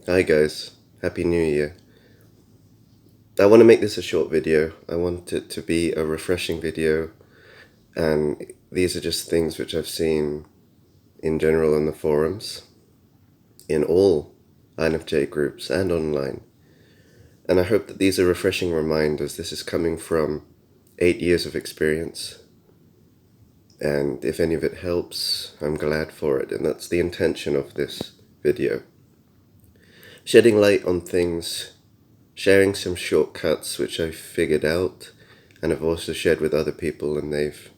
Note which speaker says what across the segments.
Speaker 1: Hi guys, Happy New Year. I want to make this a short video. I want it to be a refreshing video, and these are just things which I've seen in general on the forums, in all INFJ groups and online. And I hope that these are refreshing reminders. This is coming from 8 years of experience, and if any of it helps, I'm glad for it, and that's the intention of this video. Shedding light on things, sharing some shortcuts which I've figured out and have also shared with other people and they've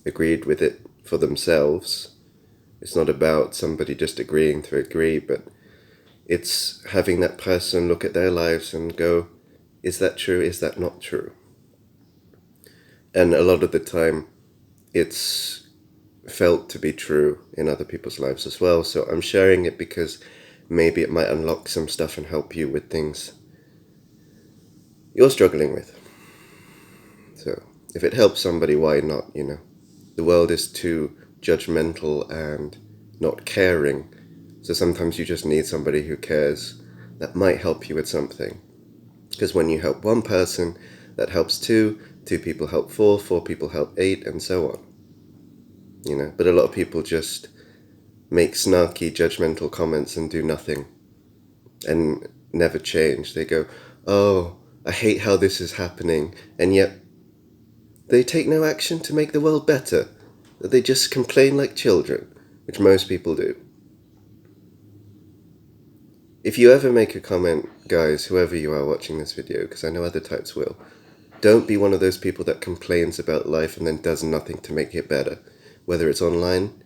Speaker 1: agreed with it for themselves. It's not about somebody just agreeing to agree, but it's having that person look at their lives and go, is that true? Is that not true? And a lot of the time it's felt to be true in other people's lives as well. So I'm sharing it because maybe it might unlock some stuff and help you with things you're struggling with. So if it helps somebody, why not, The world is too judgmental and not caring. So sometimes you just need somebody who cares that might help you with something. Because when you help one person, that helps two people help four people help eight, and so on. But a lot of people just make snarky, judgmental comments and do nothing and never change. They go, oh, I hate how this is happening, and yet they take no action to make the world better. They just complain like children, which most people do. If you ever make a comment, guys, whoever you are watching this video, because I know other types will, don't be one of those people that complains about life and then does nothing to make it better. Whether it's online,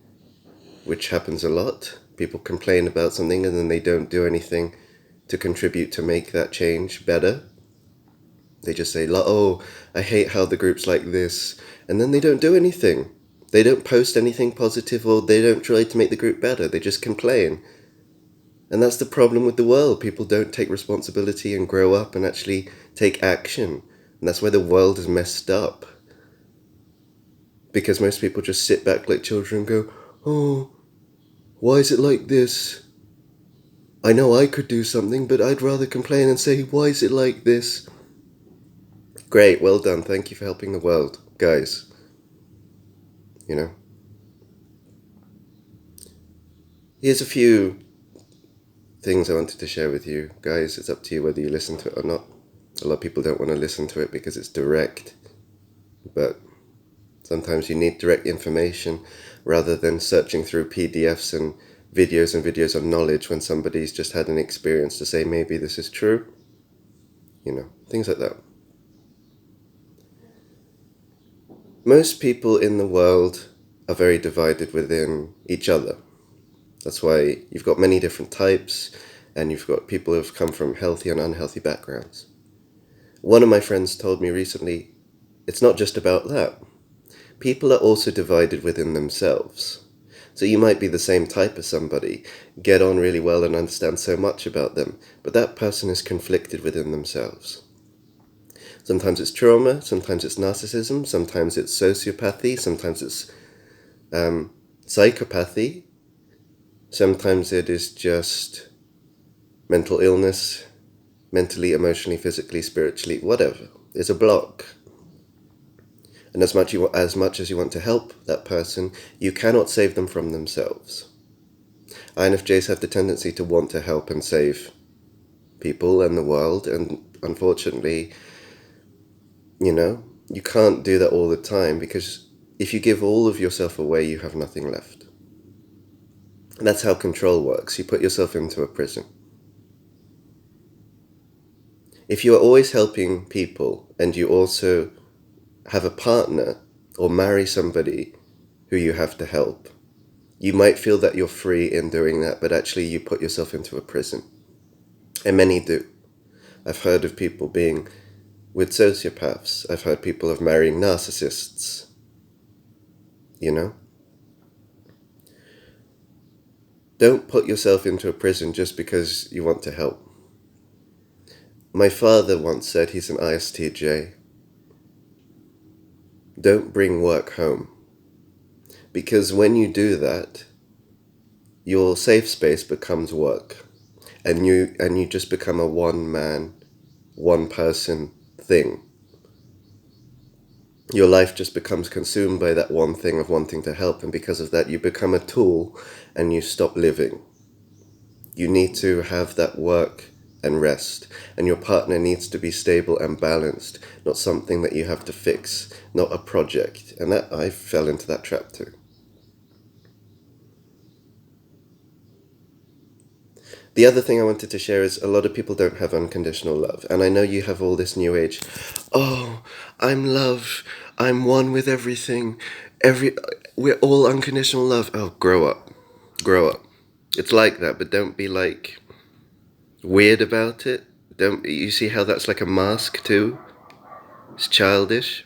Speaker 1: which happens a lot, people complain about something and then they don't do anything to contribute to make that change better. They just say, oh, I hate how the group's like this, and then they don't do anything. They don't post anything positive or they don't try to make the group better. They just complain. And that's the problem with the world. People don't take responsibility and grow up and actually take action. And that's why the world is messed up. Because most people just sit back like children and go, oh, why is it like this? I know I could do something, but I'd rather complain and say, why is it like this? Great, well done. Thank you for helping the world, guys. Here's a few things I wanted to share with you. Guys, it's up to you whether you listen to it or not. A lot of people don't want to listen to it because it's direct. But sometimes you need direct information rather than searching through PDFs and videos on knowledge when somebody's just had an experience to say maybe this is true. Things like that. Most people in the world are very divided within each other. That's why you've got many different types, and you've got people who've come from healthy and unhealthy backgrounds. One of my friends told me recently, it's not just about that. People are also divided within themselves. So you might be the same type as somebody, get on really well and understand so much about them, but that person is conflicted within themselves. Sometimes it's trauma, sometimes it's narcissism, sometimes it's sociopathy, sometimes it's psychopathy, sometimes it is just mental illness, mentally, emotionally, physically, spiritually, whatever. It's a block. And as much as you want to help that person, you cannot save them from themselves. INFJs have the tendency to want to help and save people and the world, and unfortunately, you can't do that all the time, because if you give all of yourself away, you have nothing left. And that's how control works. You put yourself into a prison. If you are always helping people and you also have a partner or marry somebody who you have to help, you might feel that you're free in doing that, but actually you put yourself into a prison. And many do. I've heard of people being with sociopaths. I've heard people of marrying narcissists. Don't put yourself into a prison just because you want to help. My father once said, he's an ISTJ, don't bring work home. Because when you do that, your safe space becomes work. and you just become a one man, one person thing. Your life just becomes consumed by that one thing of wanting to help, and because of that you become a tool and you stop living. You need to have that work and rest, and your partner needs to be stable and balanced, not something that you have to fix, not a project. And that I fell into that trap too. The other thing I wanted to share is a lot of people don't have unconditional love. And I know you have all this new age, oh, I'm love, I'm one with everything, we're all unconditional love. Oh, grow up. Grow up. It's like that, but don't be like weird about it. Don't you see how that's like a mask too? It's childish.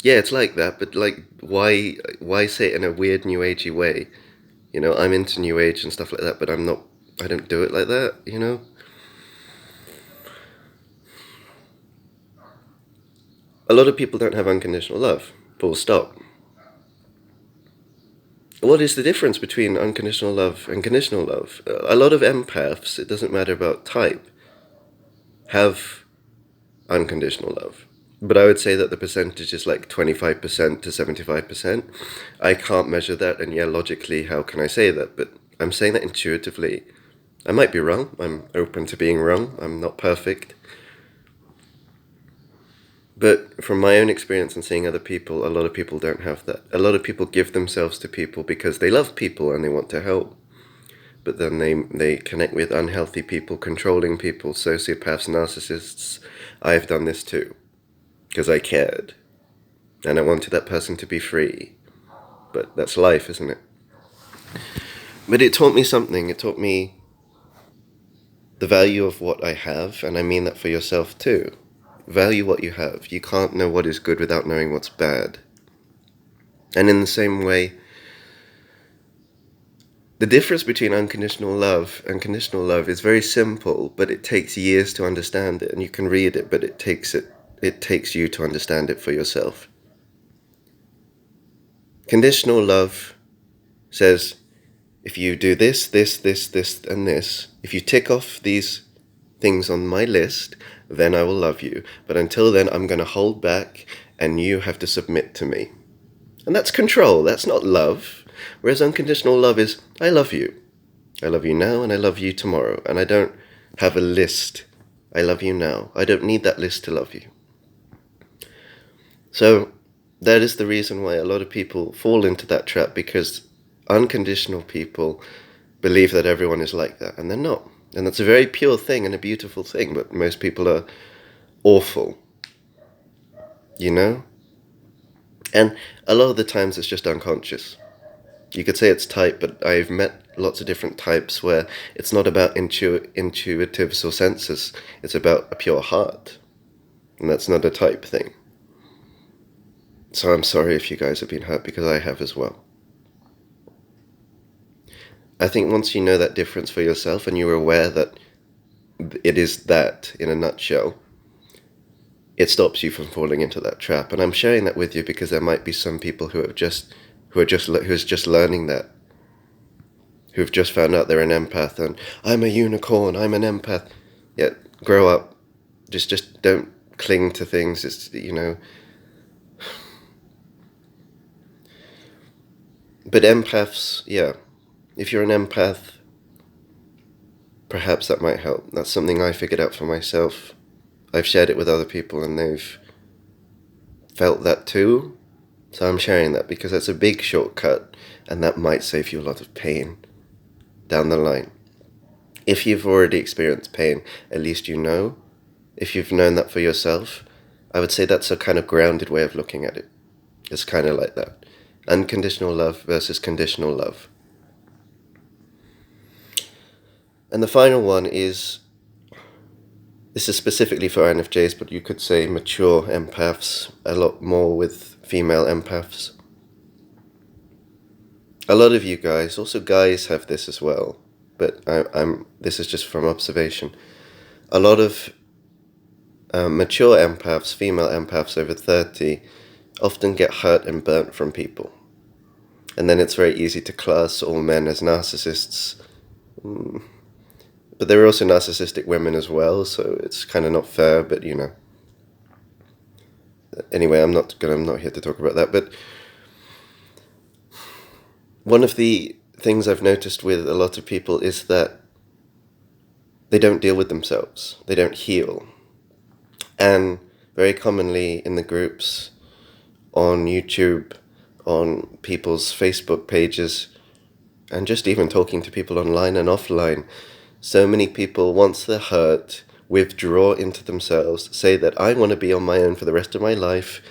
Speaker 1: Yeah, it's like that, but like why say it in a weird new agey way? You know, I'm into new age and stuff like that, but I don't do it like that, you know? A lot of people don't have unconditional love. Full stop. What is the difference between unconditional love and conditional love? A lot of empaths, it doesn't matter about type, have unconditional love. But I would say that the percentage is like 25% to 75%. I can't measure that, and yeah, logically, how can I say that? But I'm saying that intuitively. I might be wrong. I'm open to being wrong. I'm not perfect. But from my own experience and seeing other people, a lot of people don't have that. A lot of people give themselves to people because they love people and they want to help. But then they connect with unhealthy people, controlling people, sociopaths, narcissists. I've done this too. Because I cared. And I wanted that person to be free. But that's life, isn't it? But it taught me something. It taught me the value of what I have, and I mean that for yourself too. Value what you have. You can't know what is good without knowing what's bad. And in the same way, the difference between unconditional love and conditional love is very simple, but it takes years to understand it. And you can read it, but it takes you to understand it for yourself. Conditional love says, if you do this, this, and this, if you tick off these things on my list, then I will love you. But until then, I'm going to hold back, and you have to submit to me. And that's control. That's not love. Whereas unconditional love is, I love you. I love you now, and I love you tomorrow. And I don't have a list. I love you now. I don't need that list to love you. So that is the reason why a lot of people fall into that trap, because unconditional people believe that everyone is like that, and they're not. And that's a very pure thing and a beautiful thing, but most people are awful, you know? And a lot of the times it's just unconscious. You could say it's type, but I've met lots of different types where it's not about intuitives or senses, it's about a pure heart. And that's not a type thing. So I'm sorry if you guys have been hurt, because I have as well. I think once you know that difference for yourself and you're aware that it is that in a nutshell, it stops you from falling into that trap. And I'm sharing that with you because there might be some people who's just learning that, who've just found out they're an empath and I'm a unicorn, I'm an empath. Yeah, grow up. Just don't cling to things. It's, you know. But empaths, yeah. If you're an empath, perhaps that might help. That's something I figured out for myself. I've shared it with other people and they've felt that too. So I'm sharing that because that's a big shortcut and that might save you a lot of pain down the line. If you've already experienced pain, at least you know. If you've known that for yourself, I would say that's a kind of grounded way of looking at it. It's kind of like that. Unconditional love versus conditional love. And the final one is, this is specifically for INFJs, but you could say mature empaths, a lot more with female empaths. A lot of you guys, also guys, have this as well, but this is just from observation. A lot of mature empaths, female empaths over 30, often get hurt and burnt from people. And then it's very easy to class all men as narcissists. But there are also narcissistic women as well, so it's kind of not fair, but you know. Anyway, I'm not here to talk about that, but one of the things I've noticed with a lot of people is that they don't deal with themselves. They don't heal. And very commonly in the groups, on YouTube, on people's Facebook pages, and just even talking to people online and offline, so many people, once they're hurt, withdraw into themselves, say that I want to be on my own for the rest of my life,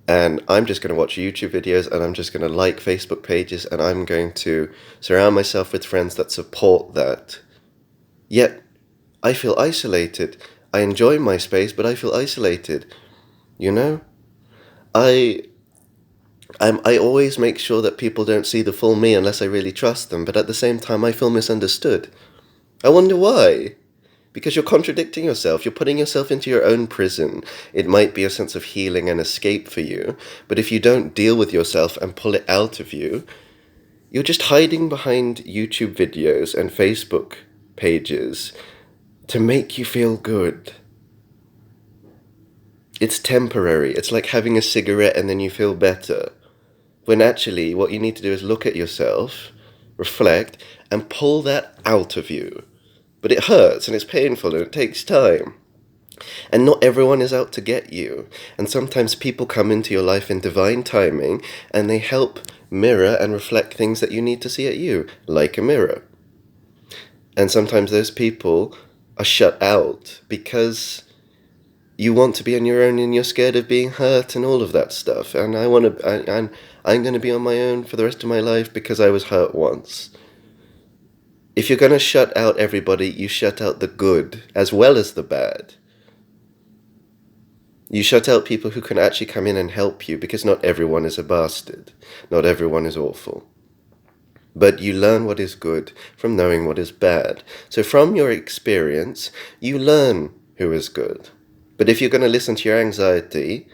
Speaker 1: and I'm just going to watch YouTube videos, and I'm just going to like Facebook pages, and I'm going to surround myself with friends that support that. Yet, I feel isolated. I enjoy my space, but I feel isolated. You know? I always make sure that people don't see the full me unless I really trust them, but at the same time I feel misunderstood. I wonder why. Because you're contradicting yourself. You're putting yourself into your own prison. It might be a sense of healing and escape for you, but if you don't deal with yourself and pull it out of you, you're just hiding behind YouTube videos and Facebook pages to make you feel good. It's temporary. It's like having a cigarette and then you feel better. When actually what you need to do is look at yourself, reflect, and pull that out of you. But it hurts and it's painful and it takes time. And not everyone is out to get you. And sometimes people come into your life in divine timing and they help mirror and reflect things that you need to see at you, like a mirror. And sometimes those people are shut out because you want to be on your own and you're scared of being hurt and all of that stuff. And I'm going to be on my own for the rest of my life because I was hurt once. If you're going to shut out everybody, you shut out the good as well as the bad. You shut out people who can actually come in and help you, because not everyone is a bastard. Not everyone is awful. But you learn what is good from knowing what is bad. So from your experience, you learn who is good. But if you're going to listen to your anxiety,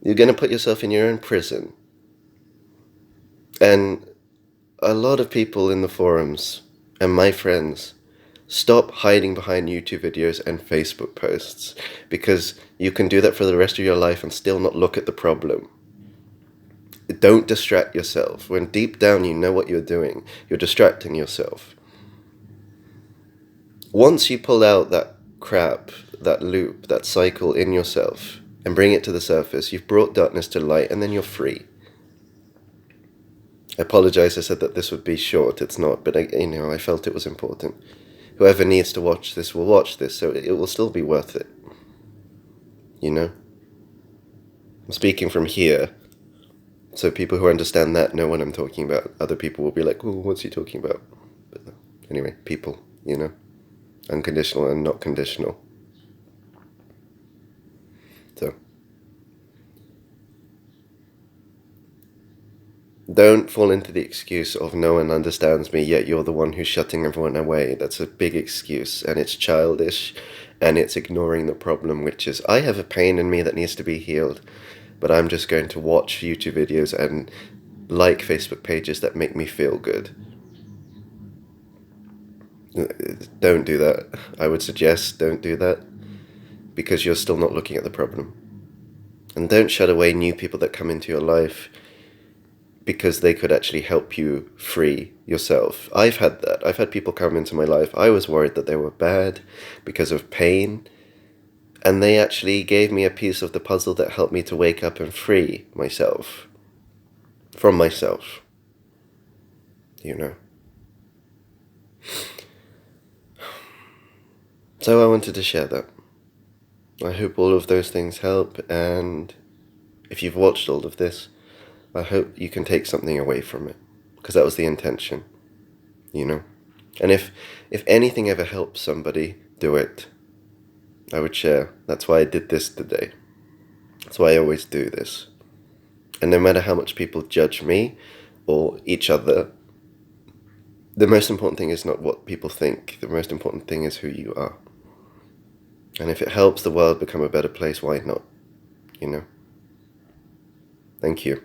Speaker 1: you're going to put yourself in your own prison. And a lot of people in the forums, and my friends, stop hiding behind YouTube videos and Facebook posts, because you can do that for the rest of your life and still not look at the problem. Don't distract yourself. When deep down you know what you're doing, you're distracting yourself. Once you pull out that crap, that loop, that cycle in yourself, and bring it to the surface, you've brought darkness to light, and then you're free. I apologize, I said that this would be short. It's not, but I felt it was important. Whoever needs to watch this will watch this, so it will still be worth it. You know? I'm speaking from here, so people who understand that know what I'm talking about. Other people will be like, oh, what's he talking about? But anyway, people, you know? Unconditional and not conditional. So, don't fall into the excuse of no one understands me, yet you're the one who's shutting everyone away. That's a big excuse, and it's childish, and it's ignoring the problem, which is, I have a pain in me that needs to be healed, but I'm just going to watch YouTube videos and like Facebook pages that make me feel good. Don't do that. I would suggest don't do that, because you're still not looking at the problem. And don't shut away new people that come into your life, because they could actually help you free yourself. I've had that. I've had people come into my life. I was worried that they were bad because of pain, and they actually gave me a piece of the puzzle that helped me to wake up and free myself from myself. You know. So I wanted to share that. I hope all of those things help, and if you've watched all of this, I hope you can take something away from it, because that was the intention, you know. And if anything ever helps somebody, do it. I would share. That's why I did this today. That's why I always do this. And no matter how much people judge me or each other, the most important thing is not what people think. The most important thing is who you are. And if it helps the world become a better place, why not? You know? Thank you.